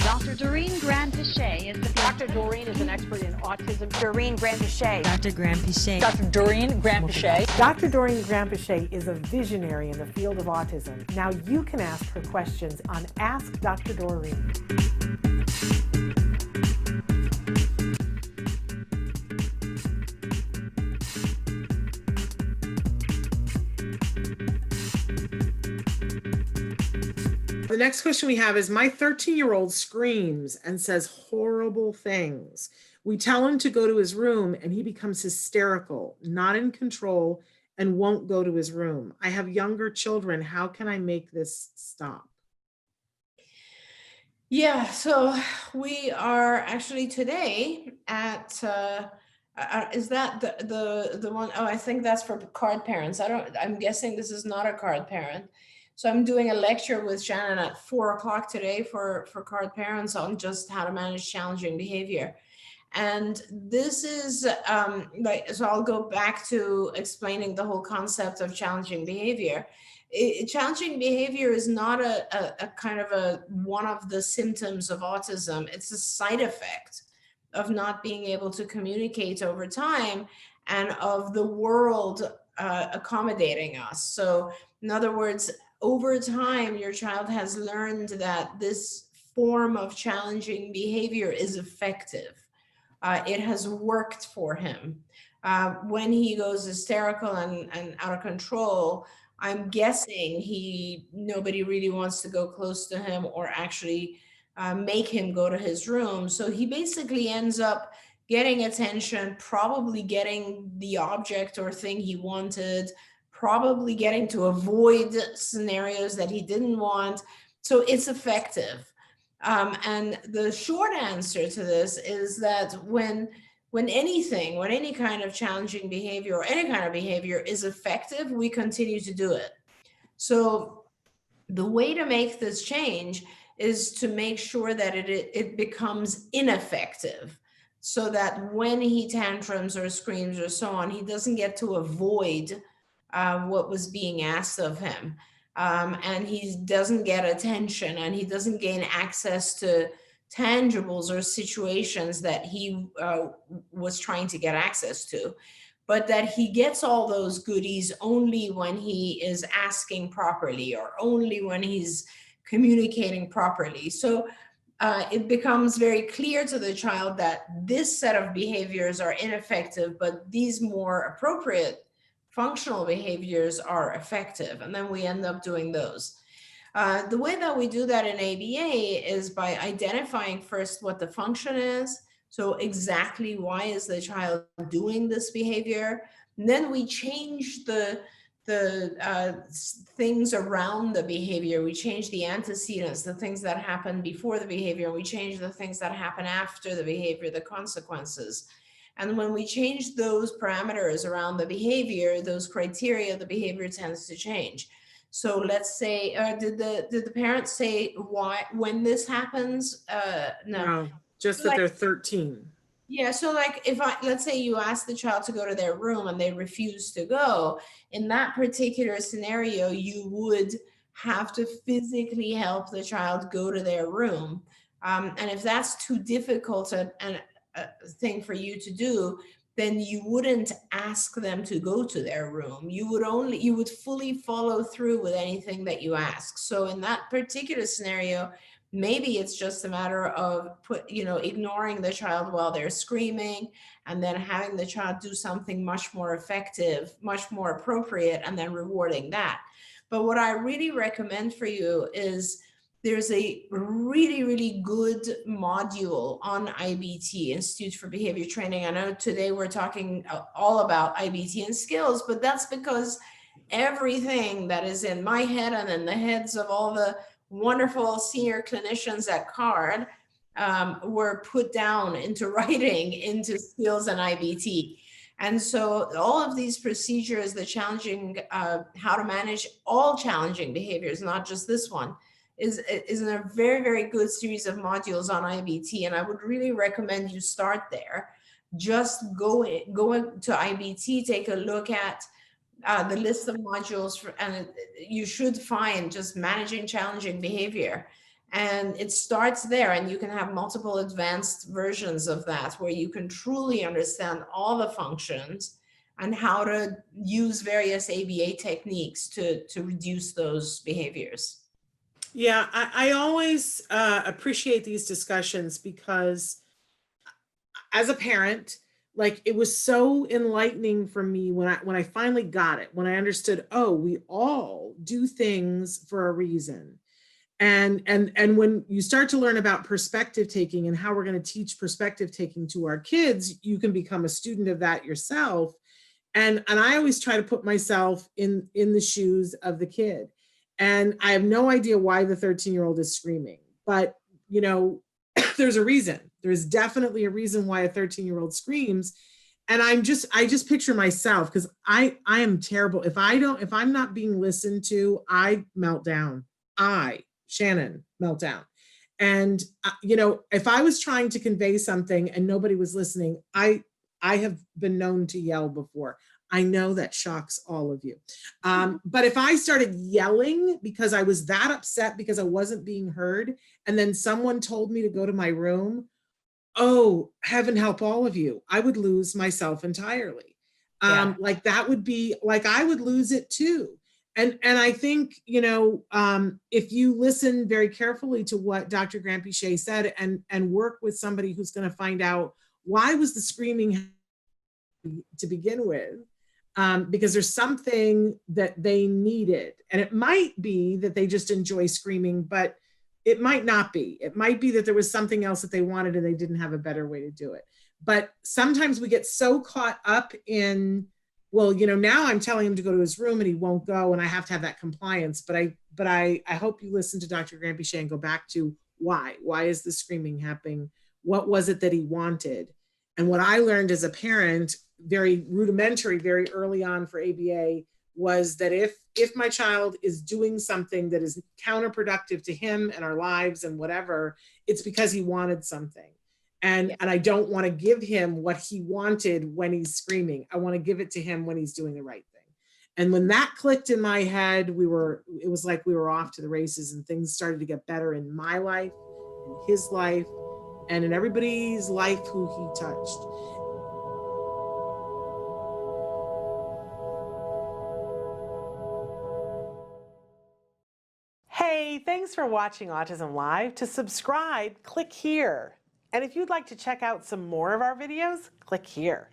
Dr. Doreen Grand-Pichet is the Dr. Doreen is an expert in autism. Doreen Grand-Pichet. Dr. Grand-Pichet. Dr. Doreen Grand-Pichet. Dr. Doreen Grand-Pichet is a visionary in the field of autism. Now you can ask her questions on Ask Dr. Doreen. The next question we have is, my 13-year-old screams and says horrible things. We tell him to go to his room and he becomes hysterical, not in control, and won't go to his room. I have younger children. How can I make this stop? Yeah, so we are actually today at, is that the one? Oh, I think that's for card parents. I'm guessing this is not a card parent. So I'm doing a lecture with Shannon at 4 o'clock today for card parents on just how to manage challenging behavior. And this is so I'll go back to explaining the whole concept of challenging behavior. Challenging behavior is not a kind of a one of the symptoms of autism. It's a side effect of not being able to communicate over time and of the world accommodating us. So in other words, over time, your child has learned that this form of challenging behavior is effective. It has worked for him. When he goes hysterical and out of control, I'm guessing nobody really wants to go close to him or actually make him go to his room. So he basically ends up getting attention, probably getting the object or thing he wanted, probably getting to avoid scenarios that he didn't want. So it's effective. And the short answer to this is that when any kind of challenging behavior or any kind of behavior is effective, we continue to do it. So the way to make this change is to make sure that it becomes ineffective, so that when he tantrums or screams or so on, he doesn't get to avoid what was being asked of him. And he doesn't get attention and he doesn't gain access to tangibles or situations that he was trying to get access to, but that he gets all those goodies only when he is asking properly or only when he's communicating properly. So it becomes very clear to the child that this set of behaviors are ineffective, but these more appropriate functional behaviors are effective, and then we end up doing those. The way that we do that in ABA is by identifying first what the function is. So exactly why is the child doing this behavior? And then we change the things around the behavior. We change the antecedents, the things that happen before the behavior, and we change the things that happen after the behavior, the consequences. And when we change those parameters around the behavior, those criteria, the behavior tends to change. So let's say, did the parents say why when this happens? No, just that they're 13. Yeah, so like let's say you ask the child to go to their room and they refuse to go, in that particular scenario, you would have to physically help the child go to their room. And if that's too difficult and thing for you to do, then you wouldn't ask them to go to their room. You would fully follow through with anything that you ask. So in that particular scenario, maybe it's just a matter of ignoring the child while they're screaming and then having the child do something much more effective, much more appropriate, and then rewarding that. But what I really recommend for you is there's a really, really good module on IBT, Institute for Behavior Training. I know today we're talking all about IBT and skills, but that's because everything that is in my head and in the heads of all the wonderful senior clinicians at CARD were put down into writing into skills and IBT. And so all of these procedures, the challenging, how to manage all challenging behaviors, not just this one, is in a very, very good series of modules on IBT. And I would really recommend you start there. Just go to IBT, take a look at the list of modules, and you should find just managing challenging behavior. And it starts there, and you can have multiple advanced versions of that where you can truly understand all the functions and how to use various ABA techniques to reduce those behaviors. Yeah, I always appreciate these discussions because as a parent, like it was so enlightening for me when I finally got it, when I understood, oh, we all do things for a reason. And when you start to learn about perspective taking and how we're going to teach perspective taking to our kids, you can become a student of that yourself. And I always try to put myself in the shoes of the kid. And I have no idea why the 13-year-old is screaming, but you know, there's a reason. There's definitely a reason why a 13-year-old screams. And I just picture myself, because I am terrible. If I'm not being listened to, I melt down. Shannon, meltdown. And you know, if I was trying to convey something and nobody was listening, I have been known to yell before. I know that shocks all of you. But if I started yelling because I was that upset because I wasn't being heard, and then someone told me to go to my room, oh, heaven help all of you, I would lose myself entirely. Like that would be like, I would lose it too. And I think, you know, if you listen very carefully to what Dr. Granpeesheh said and work with somebody who's going to find out why was the screaming to begin with, because there's something that they needed. And it might be that they just enjoy screaming, but it might not be. It might be that there was something else that they wanted and they didn't have a better way to do it. But sometimes we get so caught up in, well, you know, now I'm telling him to go to his room and he won't go, and I have to have that compliance. But I hope you listen to Dr. Granpeesheh and go back to why is the screaming happening? What was it that he wanted? And what I learned as a parent, very rudimentary, very early on for ABA, was that if my child is doing something that is counterproductive to him and our lives and whatever, it's because he wanted something. And I don't want to give him what he wanted when he's screaming. I want to give it to him when he's doing the right thing. And when that clicked in my head, it was like we were off to the races, and things started to get better in my life, in his life, and in everybody's life who he touched. Hey, thanks for watching Autism Live. To subscribe, click here. And if you'd like to check out some more of our videos, click here.